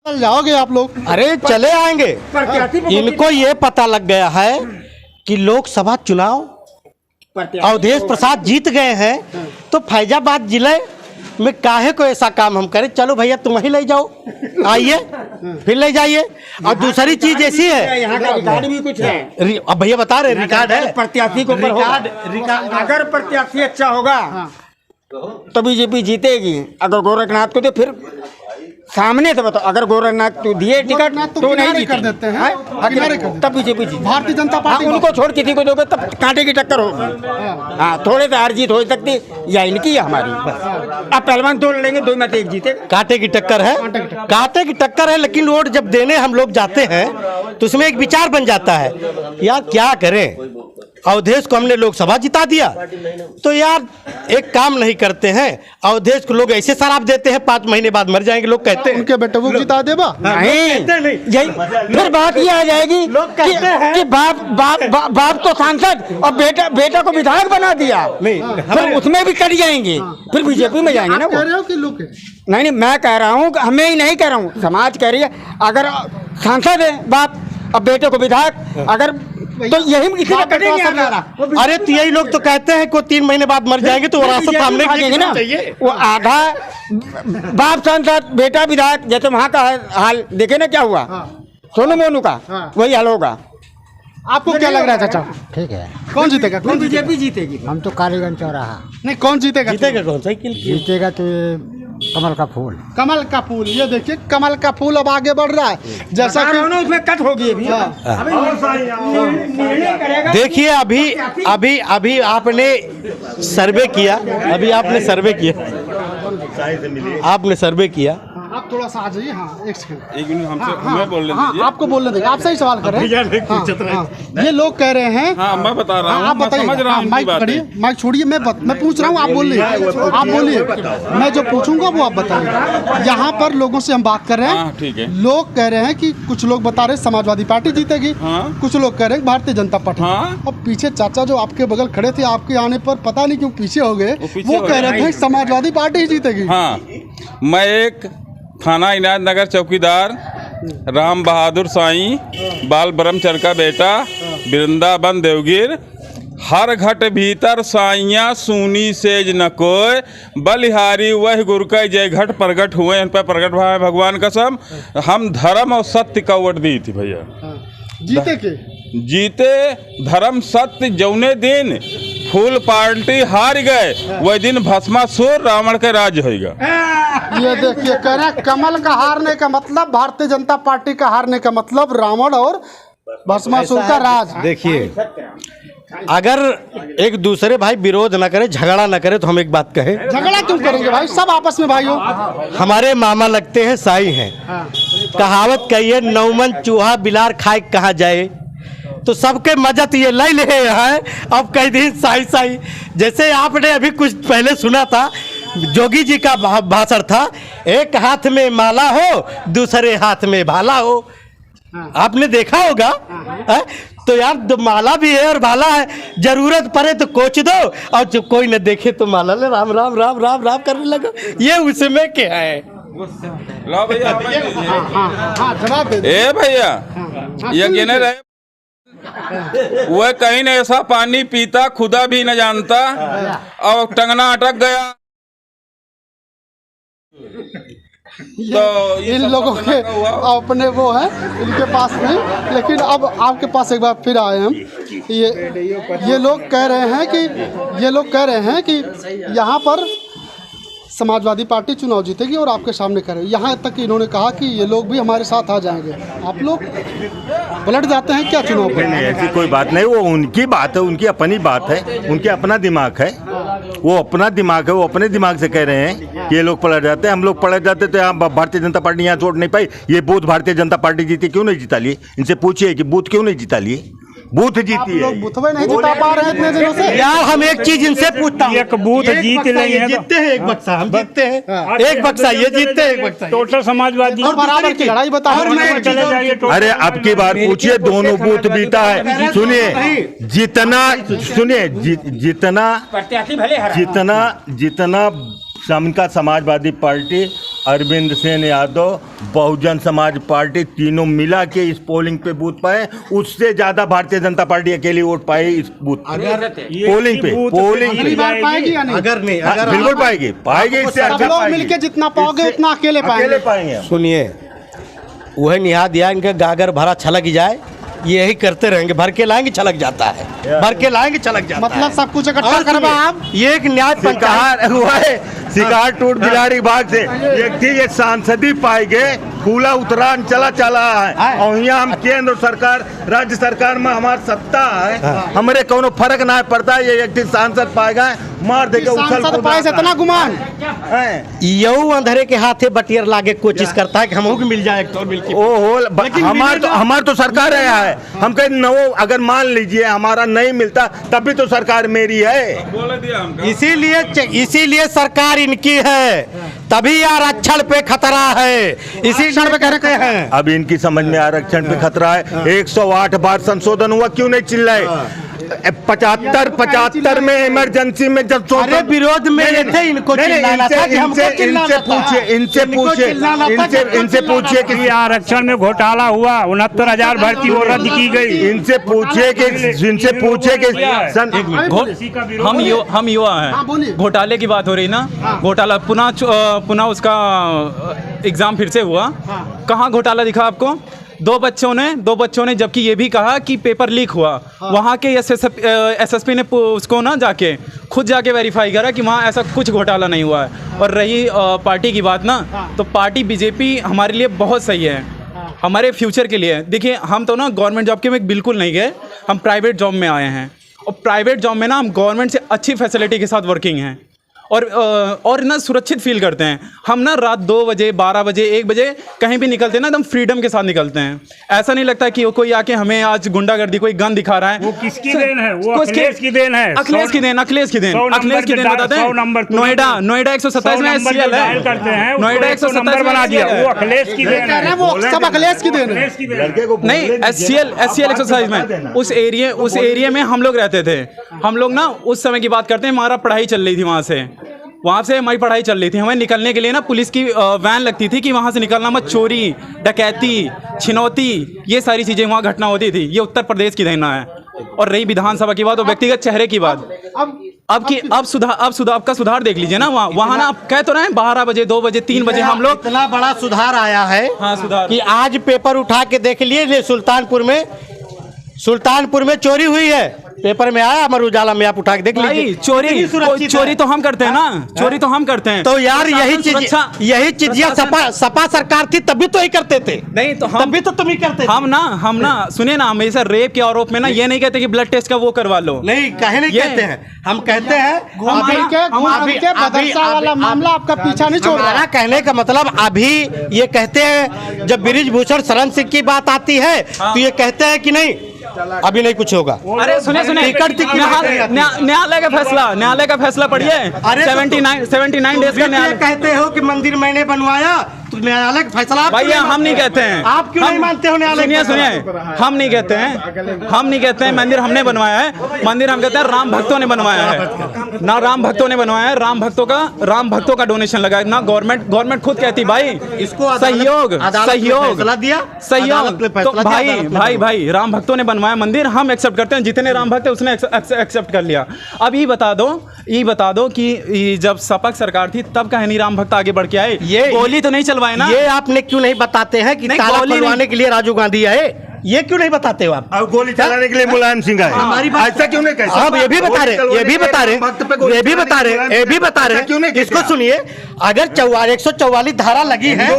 चल जाओगे आप लोग? अरे चले आएंगे। इनको ये पता लग गया है कि लोकसभा चुनाव अवधेश प्रसाद जीत गए हैं, तो फैजाबाद जिले में काहे को ऐसा काम हम करें। चलो भैया तुम ही ले जाओ, आइए फिर ले जाइए। और दूसरी चीज ऐसी है, यहाँ का रिकॉर्ड भी कुछ है। अब भैया बता रहे रिकॉर्ड है, प्रत्याशी को रिकॉर्ड। अगर प्रत्याशी अच्छा होगा तो बीजेपी जीतेगी। अगर गोरखनाथ को तो फिर सामने से बताओ, अगर गोरखनाथ तो दिए टिकट तो नहीं कर देते हैं, किनारे कर देते हैं। तब बीजेपी जीती। भारतीय जनता पार्टी उनको छोड़ किसी को दोगे तब कांटे की टक्कर होगी। हाँ, थोड़े से हार जीत हो सकती या इनकी या हमारी। अब पहलवान दो लड़ेंगे, 2 में से 1 जीते। कांटे की टक्कर है, कांटे की टक्कर है। लेकिन वोट जब देने हम लोग जाते हैं तो उसमें एक विचार बन जाता है, यार क्या करें, अवधेश को हमने लोकसभा जिता दिया तो यार एक काम नहीं करते हैं। अवधेश को लोग ऐसे शराब देते हैं 5 महीने बाद मर जाएंगे, लोग कहते हैं। उनके बेटे को जिता देगा नहीं, फिर बात ये आ जाएगी कि बाप तो सांसद और बेटा को विधायक बना दिया, फिर उसमें भी कट जाएंगे, फिर बीजेपी में जाएंगे ना। कह रहे हो कि लोग नहीं, मैं कह रहा हूँ, हमें ही नहीं कह रहा हूँ, समाज कह रही है। अगर सांसद है बाप और बेटे को विधायक, अगर तो यही इसी में कटेंगे। अरे तो यही लोग तो कहते हैं को 3 महीने बाद मर जाएंगे तो वरासत सामने देंगे ना। वो आधा बाप सांसद बेटा विधायक, जैसे वहाँ का हाल देखे ना क्या हुआ सोनू मोनू का, वही हाल होगा। आपको क्या लग रहा है चाचा? ठीक है, कौन जीतेगा? कौन बीजेपी जीतेगी। हम तो कालीगंज चौराहा। नहीं, कौन जीतेगा? जीतेगा कौन? साइकिल जीतेगा तो ये कमल का फूल। कमल का फूल। ये देखिए कमल का फूल अब आगे बढ़ रहा है, जैसा कि उसमें कट होगी अभी। देखिए अभी आपने सर्वे किया, आपने सर्वे किया। आप थोड़ा सा आ जाइए। हाँ, 1 सेकंड। 1 मिनट हमसे हमें बोलने हाँ, दीजिए। आपको बोलने देंगे, आप सही सवाल कर रहे हैं। हाँ, ये लोग कह रहे हैं। हाँ, मैं बता रहा हूँ, आप मैं बताइए। समझ रहा हूँ इनकी माइक बातें। खड़िए, माइक छोड़िए, मैं पूछ रहा हूँ, आप बोलिए। आप बोलिए, मैं जो पूछूंगा वो आप बताइए। यहाँ पर लोगों से हम बात कर रहे हैं। हाँ, ठीक है। लोग कह रहे हैं कि कुछ लोग बता रहे हैं समाजवादी पार्टी जीतेगी, कुछ लोग कह रहे हैं भारतीय जनता पार्टी। और पीछे चाचा जो आपके बगल खड़े थे, आपके आने पर पता नहीं क्यों पीछे हो गए, वो कह रहे थे समाजवादी पार्टी ही जीतेगी। हाँ, मैं एक थाना इनायत नगर चौकीदार राम बहादुर साईं बाल ब्रह्मचर्य का बेटा, वृंदावन देवगिर, हर घट भीतर साइया सुनी सेज न कोय, बलिहारी वह गुरु का जय घट प्रगट हुए, इन पर प्रगट भाई भगवान कसम। हम धर्म और सत्य का वोट दी थी भैया। जीते के जीते धर्म सत्य। जौने दिन फुल पार्टी हार गए वही दिन भस्मासुर रावण के राज होगा। ये देखिए कह रहे हैं कमल का हारने का मतलब, भारतीय जनता पार्टी का हारने का मतलब रावण और भस्मासुर का राज। देखिए अगर एक दूसरे भाई विरोध न करे, झगड़ा न करे, तो हम एक बात कहें, झगड़ा क्यों करेंगे भाई, सब आपस में भाई हो। हमारे मामा लगते हैं साई हैं। कहावत कहिए नौमन चूहा बिलार खाए कहाँ जाए, तो सबके मजत ये ले हैं। अब कई दिन साई जैसे आपने अभी कुछ पहले सुना था, जोगी जी का भाषण था, एक हाथ में माला हो दूसरे हाथ में भाला हो। आपने देखा होगा। तो यार माला भी है और भाला है, जरूरत पड़े तो कोच दो, और जो कोई न देखे तो माला ले राम राम राम राम राम करने लगो। ये उसमें क्या है? लो भैया, जवाब दे। ए भैया, ये गिने रहे वह कहीं न ऐसा पानी पीता खुदा भी न जानता, और टंगना अटक गया। तो इन लोगों के अपने वो है, इनके पास नहीं। लेकिन अब आपके पास एक बार फिर आए हम। ये लोग कह रहे हैं कि यहाँ पर समाजवादी पार्टी चुनाव जीतेगी और आपके सामने करें। यहाँ तक कि इन्होंने कहा कि ये लोग भी हमारे साथ आ जाएंगे। आप लोग पलट जाते हैं क्या चुनाव पर? नहीं, ऐसी कोई बात नहीं, वो उनकी बात है, उनकी अपनी बात है, उनके अपना दिमाग है, वो अपना दिमाग है, वो अपने दिमाग से कह रहे हैं कि ये लोग पलट जाते हैं। हम लोग पलट जाते तो यहाँ भारतीय जनता पार्टी यहाँ छोड़ नहीं पाई। ये बूथ भारतीय जनता पार्टी जीती, क्यों नहीं जीता लिए? इनसे पूछिए कि बूथ क्यों नहीं जीता लिए। बूथ जीती है, लोग बूथ नहीं जिता पा रहे हैं इतने दिनों से। यार हम एक चीज इनसे पूछता हूँ, एक बूथ जीत लेंगे तो जीतते हैं, एक बक्सा हम जीतते हैं, एक बक्सा ये जीतते हैं, एक बक्सा टोटल समाजवादी और बराबर की लड़ाई बताओ। चले जाइए। अरे अब की बार पूछिए, दोनों बूथ बीता है। सुनिए जितना जितना जितना समाजवादी पार्टी अरविंद सेन यादव, बहुजन समाज पार्टी, तीनों मिला के इस पोलिंग पे बूथ पाए, उससे ज्यादा भारतीय जनता पार्टी अकेली वोट पाई इस बूथ पोलिंग पे। अगली बार पाएगी या नहीं? अगर नहीं, हाँ, अगर बिल्कुल पाएगी, पाएगी, इससे सब अच्छा लोग पाएगी। मिलके जितना पाओगे उतना अकेले अकेले पाएंगे। पाएंगे। सुनिए, वह निहा दिया इनके गागर भरा छलक जाए, यही करते रहेंगे, भर के लाएंगे छलक जाता है, भर के लाएंगे छलक जाता मतलब है। सब कुछ इकट्ठा और करवा सुनिए, आप ये एक न्याय पंचायत शिकार हुआ है, शिकार टूट बिलाड़ी बाग से एक थी, ये सांसदी पाएंगे, फूला उतरान चला है। और यहाँ हम केंद्र सरकार, राज्य सरकार में हमारी सत्ता है, हमारे कोनो फर्क ना पड़ता। ये एक थी सांसद पाएगा, मार देगा, उछल सांसद पाए से इतना गुमान है। यऊ अंधेरे के हाथे बटियर लागे कोशिश करता है कि हमको भी मिल जाए एक तो मिल के। ओ हो, हमार तो सरकार है। हम कहे नौ, अगर मान लीजिए हमारा नहीं मिलता तब भी तो सरकार मेरी है। बोल दिया हमको। इसीलिए सरकार इनकी है, तभी आरक्षण पे खतरा है, इसी पे कहते हैं। अब इनकी समझ में आरक्षण पे खतरा है। 108 बार संशोधन हुआ, क्यों नहीं चिल्लाए? 75 में इमरजेंसी में जब अरे विरोध में ये थे, इनको चिल्लाना था कि हमको चिल्लाना था। इनसे पूछिए कि ये आरक्षण में घोटाला हुआ, 69,000 भर्ती वो रद्द की गई। इनसे पूछिए कि हम युवा हाँ, बोलिए। हैं। घोटाले की बात हो रही ना, घोटाला पुनः उसका एग्जाम फिर से हुआ। कहाँ घोटाला दिखा आपको? दो बच्चों ने जबकि ये भी कहा कि पेपर लीक हुआ। वहाँ के एसएसपी ने उसको ना खुद जाके वेरीफाई करा कि वहाँ ऐसा कुछ घोटाला नहीं हुआ है। और रही पार्टी की बात ना, तो पार्टी बीजेपी हमारे लिए बहुत सही है, हमारे फ्यूचर के लिए। देखिए, हम तो ना गवर्नमेंट जॉब के में बिल्कुल नहीं गए, हम प्राइवेट जॉब में आए हैं। और प्राइवेट जॉब में ना हम गवर्नमेंट से अच्छी फैसिलिटी के साथ वर्किंग हैं और ना सुरक्षित फील करते हैं। हम ना रात 2 बजे, 12 बजे, 1 बजे कहीं भी निकलते हैं ना, एकदम फ्रीडम के साथ निकलते हैं। ऐसा नहीं लगता कि कोई आके हमें आज गुंडागर्दी, कोई गन दिखा रहा है। वो किसकी देन है? वो अखिलेश की देन है। अखिलेश की देन बताते हैं। नोएडा 127 में SCL है, नोएडा 127 बना दिया, वो अखिलेश की देन कह रहे है। हैं वो सब अखिलेश की देन है। नहीं, SCL 127 में उस एरिया में हम लोग रहते थे। हम लोग ना उस समय की बात करते हैं, हमारा पढ़ाई चल रही थी वहाँ से हमारी पढ़ाई चल रही थी। हमें निकलने के लिए ना पुलिस की वैन लगती थी कि वहाँ से निकलना मत, चोरी, डकैती, छिनौती, ये सारी चीज़ें वहाँ घटना होती थी। ये उत्तर प्रदेश की देना है। और रही विधानसभा की बात और व्यक्तिगत चेहरे की बात, अब का सुधार देख लीजिए ना। वहाँ ना आप कह तो रहे हैं 12 बजे, 2 बजे, 3 बजे हम लोग। इतना बड़ा सुधार आया है, हाँ, सुधार कि आज पेपर उठा के देख लिए, सुल्तानपुर में चोरी हुई है, पेपर में आया, अमर उजाला में आप उठा के देख लीजिए। चोरी तो हम करते हैं ना, चोरी तो हम करते हैं। तो यार यही चीज सपा सरकार थी तभी तो ही करते थे। नहीं तो हम तभी तो तुम ही करते थे। हम ना सुनिए ना, हमेशा रेप के आरोप में ना ये नहीं कहते कि ब्लड टेस्ट का वो करवा लो। नहीं, कहे नहीं कहते हैं, हम कहते हैं घूम के मदरसा वाला मामला आपका पीछा नहीं छोड़ रहा। हमारा कहने का मतलब, अभी ये कहते हैं जब बृजभूषण शरण सिंह की बात आती है तो ये कहते हैं कि नहीं अभी नहीं कुछ होगा। अरे सुनिए, न्यायालय का फैसला पढ़िए। 79 डेज का न्यायालय। कहते हो कि मंदिर मैंने बनवाया तो न्यायालय का फैसला भैया हम नहीं कहते हैं। आप क्यों नहीं मानते हो न्यायालय? सुनिए, हम नहीं कहते हैं मंदिर हमने बनवाया है। मंदिर हम कहते हैं राम भक्तों ने बनवाया है ना, राम भक्तों ने बनवाया है। राम भक्तों का डोनेशन लगा है ना, गवर्नमेंट खुद कहती भाई इसको सहयोग तो भाई राम भक्तों ने बनवाया मंदिर, हम एक्सेप्ट करते हैं। जितने राम भक्त है उसने एक्सेप्ट कर लिया। अब ये बता दो कि जब सपा सरकार थी तब कहीं नहीं राम भक्त आगे बढ़ के आए। ये गोली तो नहीं चलवाए ना। ये आपने क्यों नहीं बताते हैं कि ताला खुलवाने के लिए राजीव गांधी आए? ये क्यों नहीं बताते हो आप? अब गोली चलाने के लिए मुलायम सिंह आए। हमारी बात ऐसा क्यों नहीं कहते? आप ये भी बता रहे, इसको सुनिए। अगर 144 धारा लगी है,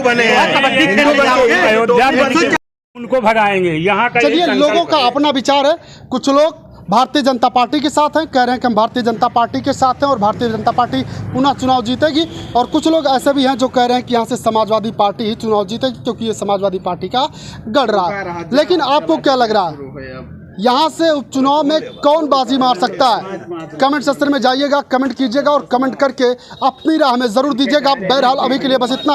उनको भगाएंगे। यहाँ का चलिए, लोगों का अपना विचार है। कुछ लोग भारतीय जनता पार्टी के साथ हैं, कह रहे हैं कि हम भारतीय जनता पार्टी के साथ हैं और भारतीय जनता पार्टी पुनः चुनाव जीतेगी। और कुछ लोग ऐसे भी हैं जो कह रहे हैं कि यहाँ से समाजवादी पार्टी ही चुनाव जीतेगी, क्योंकि ये समाजवादी पार्टी का गढ़ रहा है। लेकिन आपको क्या लग रहा है, यहाँ से उपचुनाव में कौन बाजी मार सकता है? कमेंट सेक्शन में जाइएगा, कमेंट कीजिएगा और कमेंट करके अपनी राह में ज़रूर दीजिएगा। बहरहाल अभी के लिए बस इतना।